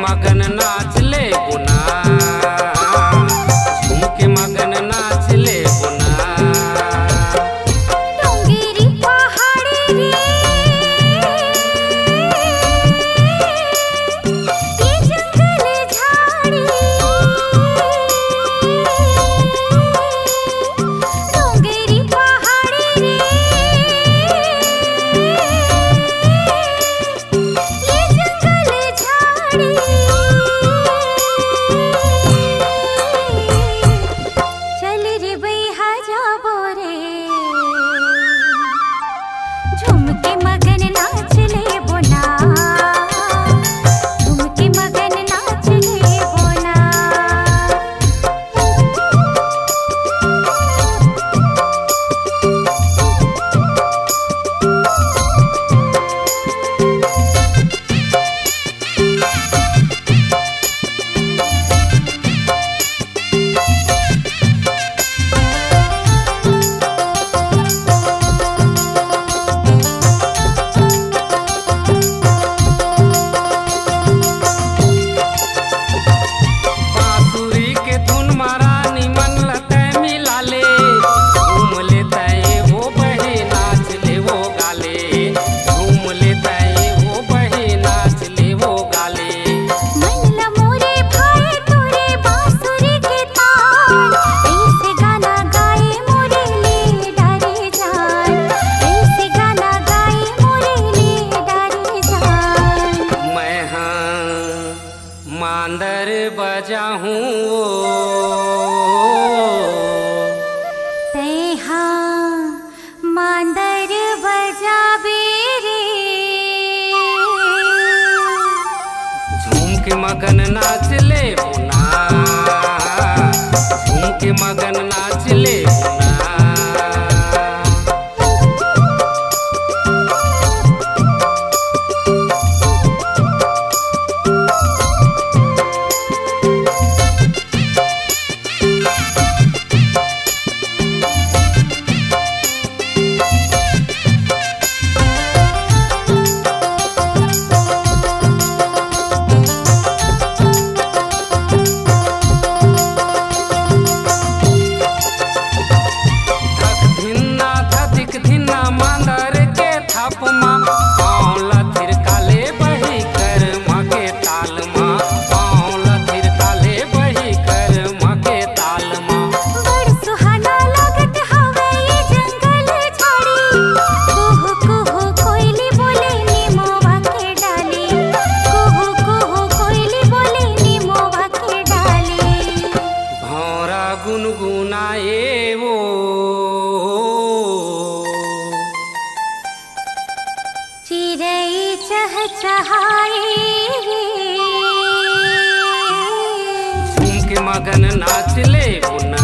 मगन नाच ले बुना, झूम के मगन नाच ले बुना। डोंगेरी पहाड़ी रे ये जंगल झाड़ी, डोंगेरी पहाड़ी रे ये जंगल झाड़ी। चल रे बैहा जाबो रे झूम के मगन नाच ले बोना, झूम के मगन नाच ले बोना। बांसुरी के धुन मारा निमन लते मिला ले, झूम लेते वो बहे नाच ले वो गाले, झूम लेते वो बहे नाच ले वो गाले। मन ल मोरे भाई तोरे बांसुरी के तान, ऐसे गाना गाए मोरे ले डारे जान, ऐसे गाना गाए मोरे ले डारे जान। मैं हाँ मांदर बजा हूँ तै हाँ मांदर बजाबे रे, झूम के मगन नाच ले बुना, झूम के मगन नाच ले बुना। धक धिन्ना धतिक धिन्ना मांदर के थाप माँ, पाँव लथिर काले बही कर माँ के ताल माँ, पाँव लथिर काले बही कर माँ के ताल माँ। बड़ सुहाना लागत हवे ये जंगल झाड़ी, कुहू कुहू कोयली बोले नीमोवा के डाली, कुहू कुहू कोयली बोले नीमोवा के डाली। भौरा गुनगुनाए वो चिड़ै चहचहाए रे, झूम के मगन नाच ले बुना,